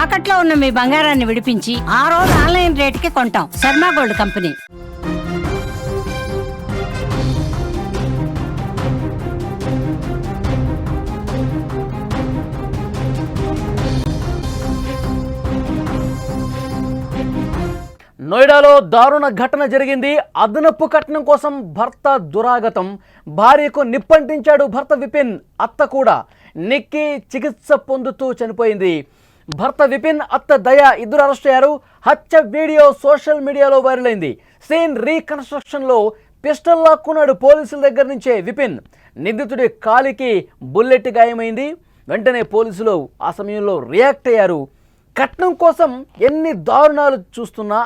తాకట్లో ఉన్న మీ బంగారాన్ని విడిపించి ఆ రోజు ఆన్లైన్ రేటుకి కొంటాం. Sharma gold company. నోయిడాలో దారుణ ఘటన జరిగింది. అదనపు కట్నం కోసం భర్త దురాగతం. భార్యకు నిప్పంటించాడు భర్త విపిన్. అత్త కూడా నిక్కి చికిత్స పొందుతూ చనిపోయింది. భర్త విపిన్, అత్త దయ ఇద్దరు అరెస్ట్ అయ్యారు. హత్య వీడియో సోషల్ మీడియాలో వైరల్ అయింది. సీన్ రీకన్స్ట్రక్షన్లో పిస్టల్ లాక్కున్నాడు పోలీసుల దగ్గర నుంచే విపిన్. నిందితుడి కాలికి బుల్లెట్ గాయమైంది. వెంటనే పోలీసులు ఆ సమయంలో రియాక్ట్ అయ్యారు. కట్నం కోసం ఎన్ని దారుణాలు చూస్తున్నా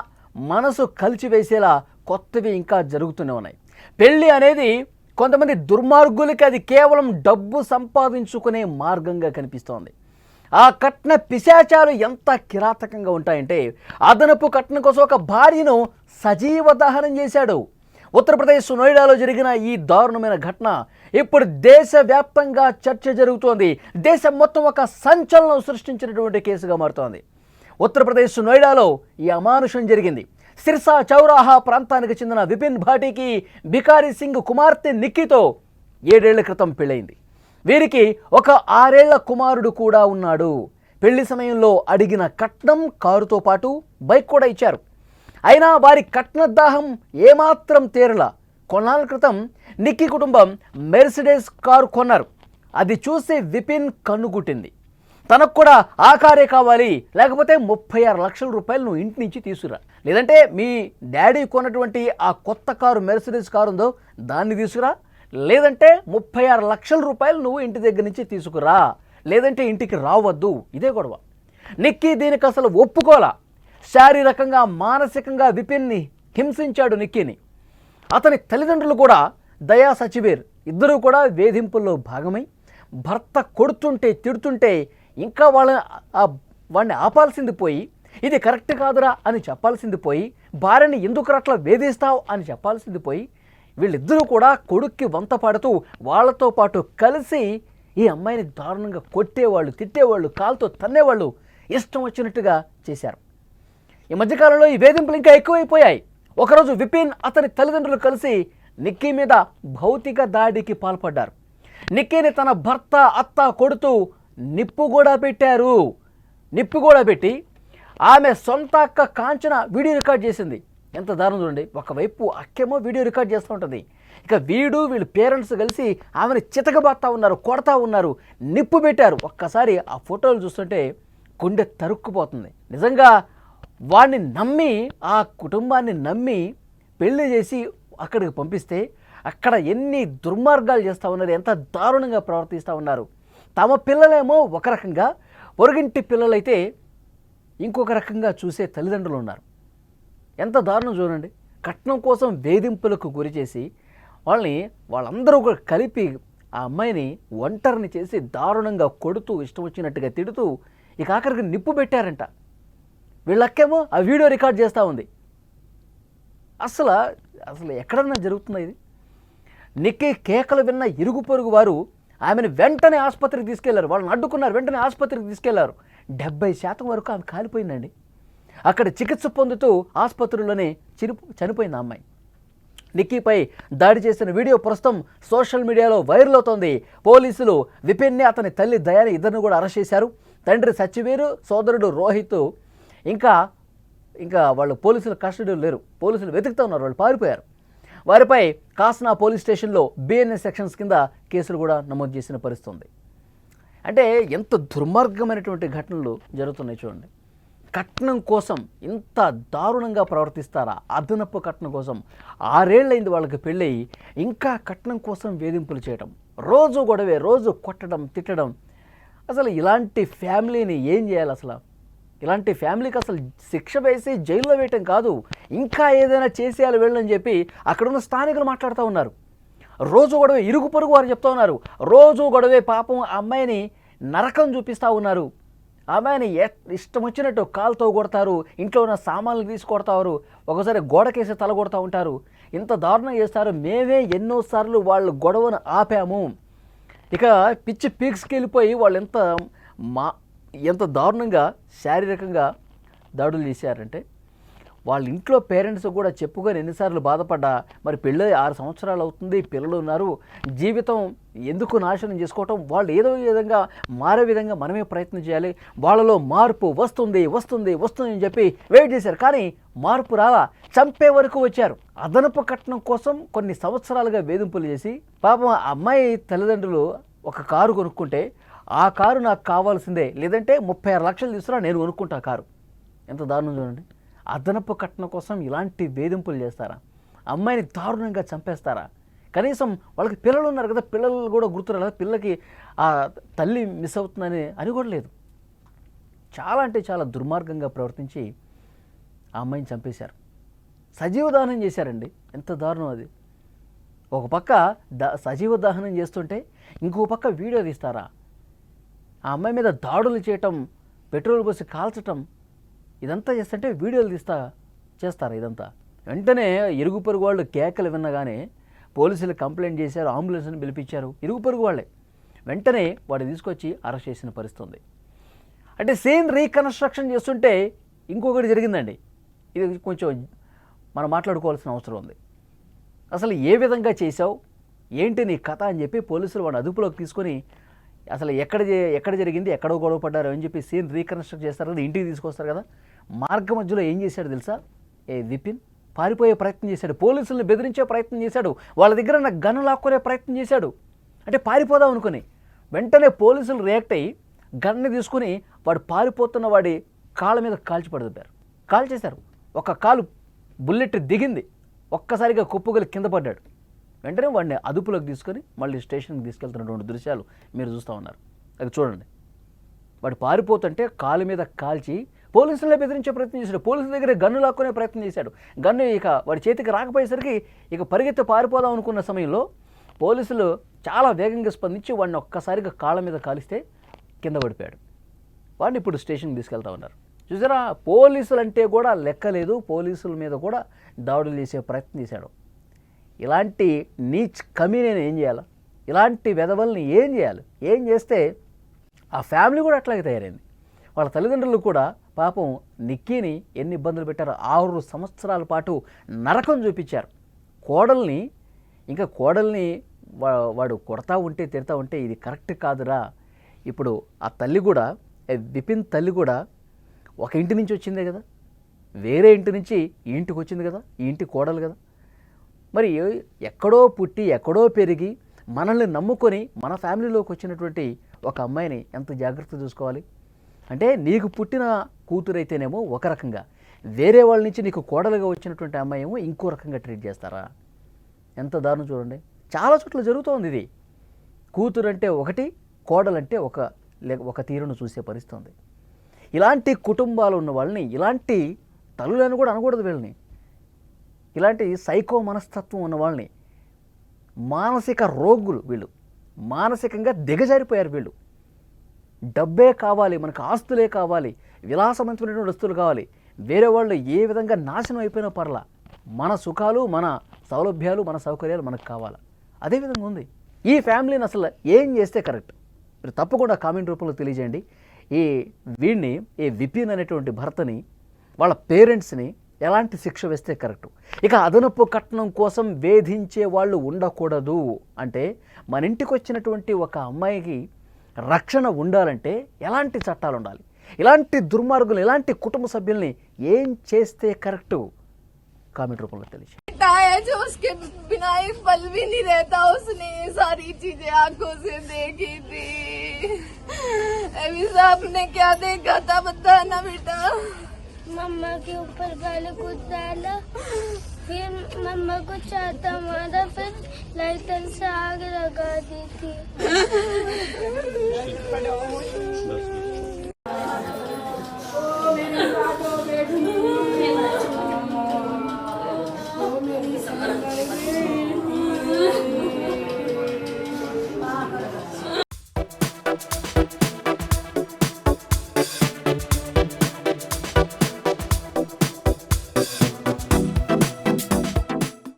మనసు కలిచివేసేలా కొత్తవి ఇంకా జరుగుతూనే ఉన్నాయి. పెళ్ళి అనేది కొంతమంది దుర్మార్గులకి అది కేవలం డబ్బు సంపాదించుకునే మార్గంగా కనిపిస్తోంది. ఆ కట్న పిశాచాలు ఎంత కిరాతకంగా ఉంటాయంటే అదనపు కట్నం కోసం ఒక భార్యను సజీవ దహనం చేశాడు. ఉత్తరప్రదేశ్ నోయిడాలో జరిగిన ఈ దారుణమైన ఘటన ఇప్పుడు దేశవ్యాప్తంగా చర్చ జరుగుతోంది. దేశం మొత్తం ఒక సంచలనం సృష్టించినటువంటి కేసుగా మారుతోంది. ఉత్తరప్రదేశ్ నోయిడాలో ఈ అమానుషం జరిగింది. సిర్సా చౌరాహా ప్రాంతానికి చెందిన విపిన్ భాటికి బికారీ సింగ్ కుమార్తె నిక్కీతో 7 ఏళ్ల క్రితం పెళ్ళైంది. వీరికి ఒక 6 ఏళ్ల కుమారుడు కూడా ఉన్నాడు. పెళ్లి సమయంలో అడిగిన కట్నం, కారుతో పాటు బైక్ కూడా ఇచ్చారు. అయినా వారి కట్నదాహం ఏమాత్రం తీరలా. కొన్నాళ్ళ క్రితం నిక్కీ కుటుంబం మెర్సిడెస్ కారు కొన్నారు. అది చూసి విపిన్ కన్నుగుట్టింది. తనకు కూడా ఆ కారే కావాలి, లేకపోతే 36 లక్షల రూపాయలు నువ్వు ఇంటి నుంచి తీసుకురా, లేదంటే మీ డాడీ కొన్నటువంటి ఆ కొత్త కారు మెర్సిడెస్ కారు ఉందో దాన్ని తీసుకురా, లేదంటే 36 లక్షల రూపాయలు నువ్వు ఇంటి దగ్గర నుంచి తీసుకురా, లేదంటే ఇంటికి రావద్దు. ఇదే గొడవ. నిక్కీ దీనికి అసలు ఒప్పుకోలా. శారీరకంగా మానసికంగా విపిన్ని హింసించాడు నిక్కీని. అతని తల్లిదండ్రులు కూడా దయా సచివేర్ ఇద్దరూ కూడా వేధింపుల్లో భాగమై భర్త కొడుతుంటే తిడుతుంటే ఇంకా వాడిని ఆపాల్సింది పోయి, ఇది కరెక్ట్ కాదురా అని చెప్పాల్సింది పోయి, భార్యని ఎందుకు అట్లా వేధిస్తావు అని చెప్పాల్సింది పోయి, వీళ్ళిద్దరూ కూడా కొడుక్కి వంత పాడుతూ వాళ్ళతో పాటు కలిసి ఈ అమ్మాయిని దారుణంగా కొట్టేవాళ్ళు, తిట్టేవాళ్ళు, కాలుతో తన్నేవాళ్ళు, ఇష్టం వచ్చినట్టుగా చేశారు. ఈ మధ్యకాలంలో ఈ వేధింపులు ఇంకా ఎక్కువైపోయాయి. ఒకరోజు విపిన్, అతని తల్లిదండ్రులు కలిసి నిక్కీ మీద భౌతిక దాడికి పాల్పడ్డారు. నిక్కీని తన భర్త, అత్త కొడుతూ నిప్పు కూడా పెట్టారు. నిప్పు కూడా పెట్టి ఆమె సొంత అక్క కాంచన వీడియో రికార్డ్ చేసింది. ఎంత దారుణం చూడండి. ఒకవైపు అక్కేమో వీడియో రికార్డ్ చేస్తూ ఉంటుంది, ఇక వీళ్ళ పేరెంట్స్ కలిసి ఆమెను చితకబాత్తా ఉన్నారు, కొడతా ఉన్నారు, నిప్పు పెట్టారు. ఒక్కసారి ఆ ఫోటోలు చూస్తుంటే గుండె తరుక్కుపోతుంది. నిజంగా వాడిని నమ్మి, ఆ కుటుంబాన్ని నమ్మి పెళ్లి చేసి అక్కడికి పంపిస్తే అక్కడ ఎన్ని దుర్మార్గాలు చేస్తూ ఉన్నారు, ఎంత దారుణంగా ప్రవర్తిస్తూ ఉన్నారు. తమ పిల్లలేమో ఒక రకంగా, పొరుగింటి పిల్లలైతే ఇంకొక రకంగా చూసే తల్లిదండ్రులు ఉన్నారు. ఎంత దారుణం చూడండి. కట్నం కోసం వేధింపులకు గురి చేసి వాళ్ళందరూ కూడా కలిపి ఆ అమ్మాయిని ఒంటరిని చేసి దారుణంగా కొడుతూ, ఇష్టం వచ్చినట్టుగా తిడుతూ, ఇక ఆఖరికి నిప్పు పెట్టారంట. వీళ్ళక్కేమో ఆ వీడియో రికార్డ్ చేస్తూ ఉంది. అసలు ఎక్కడన్నా జరుగుతుందా ఇది? నిక్కీ కేకలు విన్న ఇరుగు పొరుగు వారు ఆమెను వెంటనే ఆసుపత్రికి తీసుకెళ్లారు. వాళ్ళని అడ్డుకున్నారు, వెంటనే ఆసుపత్రికి తీసుకెళ్లారు. 70% వరకు ఆమె కాలిపోయిందండి. అక్కడ చికిత్స పొందుతూ ఆసుపత్రిలోనే చనిపోయింది ఆ అమ్మాయి. నిక్కీపై దాడి చేసిన వీడియో ప్రస్తుతం సోషల్ మీడియాలో వైరల్ అవుతోంది. పోలీసులు విపిన్ని, అతని తల్లి దయాని ఇద్దరిని కూడా అరెస్ట్ చేశారు. తండ్రి సచివేరు, సోదరుడు రోహిత్ ఇంకా వాళ్ళు పోలీసుల కస్టడీలో లేరు. పోలీసులు వెతుకుతూ ఉన్నారు, వాళ్ళు పారిపోయారు. వారిపై కాస్నా పోలీస్ స్టేషన్లో బిఎన్ఎస్ సెక్షన్స్ కింద కేసులు కూడా నమోదు చేసిన పరిస్థితి ఉంది. అంటే ఎంత దుర్మార్గమైనటువంటి ఘటనలు జరుగుతున్నాయి చూడండి. కట్నం కోసం ఇంత దారుణంగా ప్రవర్తిస్తారా? అదనపు కట్నం కోసం 6 ఏళ్ళైంది వాళ్ళకి పెళ్ళయి, ఇంకా కట్నం కోసం వేధింపులు చేయడం, రోజు గొడవే, రోజు కొట్టడం, తిట్టడం. అసలు ఇలాంటి ఫ్యామిలీని ఏం చేయాలి? అసలు ఇలాంటి ఫ్యామిలీకి అసలు శిక్ష వేసి జైల్లో వేయటం కాదు, ఇంకా ఏదైనా చేసేయాలి వెళ్ళని చెప్పి అక్కడున్న స్థానికులు మాట్లాడుతూ ఉన్నారు. రోజు గొడవే, ఇరుగు పొరుగు వారు చెప్తూ ఉన్నారు. రోజు గొడవే, పాపం అమ్మాయిని నరకం చూపిస్తూ ఉన్నారు. అమ్మాయిని ఇష్టం వచ్చినట్టు కాలుతో కొడతారు, ఇంట్లో ఉన్న సామాన్లు తీసుకొడతారు, ఒకసారి గోడకేసి తల కొడతా ఉంటారు. ఇంత దారుణం చేస్తారు. మేమే ఎన్నోసార్లు వాళ్ళు గొడవను ఆపాము. ఇక పిచ్చి పీక్స్కి వెళ్ళిపోయి వాళ్ళు ఎంత దారుణంగా శారీరకంగా దాడులు చేశారంటే వాళ్ళ ఇంట్లో పేరెంట్స్ కూడా చెప్పుకొని ఎన్నిసార్లు బాధపడ్డా మరి పెళ్ళి 6 సంవత్సరాలు అవుతుంది, పిల్లలు ఉన్నారు, జీవితం ఎందుకు నాశనం చేసుకోవటం, వాళ్ళు ఏదో విధంగా మారే విధంగా మనమే ప్రయత్నం చేయాలి, వాళ్ళలో మార్పు వస్తుంది వస్తుంది వస్తుంది అని చెప్పి వెయిట్ చేశారు. కానీ మార్పు రాలా, చంపే వరకు వచ్చారు. అదనపు కట్నం కోసం కొన్ని సంవత్సరాలుగా వేధింపులు చేసి పాపం ఆ అమ్మాయి తల్లిదండ్రులు ఒక కారు కొనుక్కుంటే ఆ కారు నాకు కావాల్సిందే, లేదంటే 36 లక్షలు తీసుకురా నేను కొనుక్కుంటా కారు. ఎంత దారుణం చూడండి. అదనపు కట్నం కోసం ఇలాంటి వేధింపులు చేస్తారా? అమ్మాయిని దారుణంగా చంపేస్తారా? కనీసం వాళ్ళకి పిల్లలు ఉన్నారు కదా, పిల్లలు కూడా గుర్తురాలి, పిల్లకి ఆ తల్లి మిస్ అవుతుందని అని కూడా లేదు. చాలా అంటే చాలా దుర్మార్గంగా ప్రవర్తించి ఆ అమ్మాయిని చంపేశారు. సజీవ దహనం చేశారండి. ఎంత దారుణం అది. ఒక పక్క సజీవ దహనం చేస్తుంటే ఇంకో పక్క వీడియో తీస్తారా? ఆ అమ్మాయి మీద దాడులు చేయటం, పెట్రోల్ పోసి కాల్చటం, ఇదంతా చేస్తుంటే వీడియోలు చేస్తారా ఇదంతా? వెంటనే ఇరుగు పొరుగు వాళ్ళు కేకలు విన్నగానే పోలీసులు కంప్లైంట్ చేశారు, అంబులెన్స్ని పిలిపించారు. ఇరుగు పొరుగు వాళ్ళే వెంటనే వాడిని తీసుకొచ్చి అరెస్ట్ చేసిన పరిస్థితి ఉంది. అంటే సీన్ రీకన్స్ట్రక్షన్ చేస్తుంటే ఇంకొకటి జరిగిందండి. ఇది కొంచెం మనం మాట్లాడుకోవాల్సిన అవసరం ఉంది. అసలు ఏ విధంగా చేశావు, ఏంటి నీ కథ అని చెప్పి పోలీసులు వాడిని అదుపులోకి తీసుకొని అసలు ఎక్కడ జరిగింది, ఎక్కడో గొడవ పడ్డారు అని చెప్పి సీన్ రీకన్స్ట్రక్ట్ చేస్తారు కదా, ఇంటికి తీసుకొస్తారు కదా. మార్గ మధ్యలో ఏం చేశాడు తెలుసా? విపిన్ పారిపోయే ప్రయత్నం చేశాడు, పోలీసులను బెదిరించే ప్రయత్నం చేశాడు, వాళ్ళ దగ్గర నా గన్ను లాక్కునే ప్రయత్నం చేశాడు. అంటే పారిపోదాం అనుకుని వెంటనే పోలీసులు రియాక్ట్ అయ్యి గన్ను తీసుకుని వాడు పారిపోతున్న వాడి కాళ్ళ మీద కాల్చేశారు. ఒక కాలు బుల్లెట్ దిగింది, ఒక్కసారిగా కుప్పగలి కింద పడ్డాడు. వెంటనే వాడిని అదుపులోకి తీసుకొని మళ్ళీ స్టేషన్కి తీసుకెళ్తున్నటువంటి దృశ్యాలు మీరు చూస్తూ ఉన్నారు. అది చూడండి. వాడు పారిపోతుంటే కాలు మీద కాల్చి పోలీసులనే బెదిరించే ప్రయత్నం చేశాడు, పోలీసుల దగ్గర గన్ను లాక్కునే ప్రయత్నం చేశాడు. గన్ను ఇక వాడి చేతికి రాకపోయేసరికి ఇక పరిగెత్తి పారిపోదాం అనుకున్న సమయంలో పోలీసులు చాలా వేగంగా స్పందించి వాడిని ఒక్కసారిగా కాళ్ళ మీద కాలిస్తే కింద పడిపోయాడు. వాడిని ఇప్పుడు స్టేషన్కి తీసుకెళ్తా ఉన్నారు. చూసారా, పోలీసులు అంటే కూడా లెక్కలేదు, పోలీసుల మీద కూడా దాడులు చేసే ప్రయత్నం చేశాడు. ఇలాంటి నీచ్ కమీనేని ఏం చేయాలి? ఇలాంటి వెధవల్ని ఏం చేయాలి? ఏం చేస్తే ఆ ఫ్యామిలీ కూడా అట్లాగే తయారైంది. వాళ్ళ తల్లిదండ్రులు కూడా పాపం నిక్కీని ఎన్ని ఇబ్బందులు పెట్టారో, 6 సంవత్సరాల పాటు నరకం చూపించారు. కోడల్ని వాడు కొడతా ఉంటే తిడతా ఉంటే ఇది కరెక్ట్ కాదురా. ఇప్పుడు ఆ తల్లి కూడా, విపిన్ తల్లి కూడా ఒక ఇంటి నుంచి వచ్చిందే కదా, వేరే ఇంటి నుంచి ఈ ఇంటికి వచ్చింది కదా, ఈ ఇంటి కోడలు కదా. మరి ఎక్కడో పుట్టి ఎక్కడో పెరిగి మనల్ని నమ్ముకొని మన ఫ్యామిలీలోకి వచ్చినటువంటి ఒక అమ్మాయిని ఎంత జాగ్రత్త చూసుకోవాలి? అంటే నీకు పుట్టిన కూతురైతేనేమో ఒక రకంగా, వేరే వాళ్ళ నుంచి నీకు కోడలుగా వచ్చినటువంటి అమ్మాయి ఏమో ఇంకో రకంగా ట్రీట్ చేస్తారా? ఎంత దారుణం చూడండి. చాలా చోట్ల జరుగుతోంది ఇది. కూతురు అంటే ఒకటి, కోడలంటే ఒక తీరును చూసే పరిస్థితి ఉంది. ఇలాంటి కుటుంబాలు ఉన్న వాళ్ళని, ఇలాంటి తల్లులను కూడా అనకూడదు వీళ్ళని, ఇలాంటి సైకో మనస్తత్వం ఉన్న వాళ్ళని, మానసిక రోగులు వీళ్ళు, మానసికంగా దిగజారిపోయారు వీళ్ళు. డబ్బే కావాలి, మనకు ఆస్తులే కావాలి, విలాసవంతమైనటువంటి వస్తువులు కావాలి, వేరే వాళ్ళు ఏ విధంగా నాశనం అయిపోయినా పర్లా, మన సుఖాలు, మన సౌలభ్యాలు, మన సౌకర్యాలు మనకు కావాలి. అదేవిధంగా ఉంది ఈ ఫ్యామిలీని. అసలు ఏం చేస్తే కరెక్ట్? మీరు తప్పకుండా కామెంట్ రూపంలో తెలియజేయండి. ఈ విపిన్ అనేటువంటి భర్తని, వాళ్ళ పేరెంట్స్ని ఎలాంటి శిక్ష వేస్తే కరెక్టు? ఇక అదనపు కట్నం కోసం వేధించే వాళ్ళు ఉండకూడదు అంటే, మన ఇంటికి వచ్చినటువంటి ఒక అమ్మాయికి రక్షణ ఉండాలంటే ఎలాంటి చట్టాలు ఉండాలి? ఇలాంటి దుర్మార్గులు, ఇలాంటి కుటుంబ సభ్యుల్ని ఏం చేస్తే కరెక్టు? కామెంట్ రూపంలో తెలియజేయండి. जो उसके बिना एक पल भी नहीं रहता, उसने ये सारी चीजें आंखों से देखी थी। अभी साहब ने क्या देखा था बताना बेटा। मम्मा के ऊपर पहले कुछ डाला, फिर मम्मा को चाहता मारा, फिर लाइटर से आग लगा दी थी।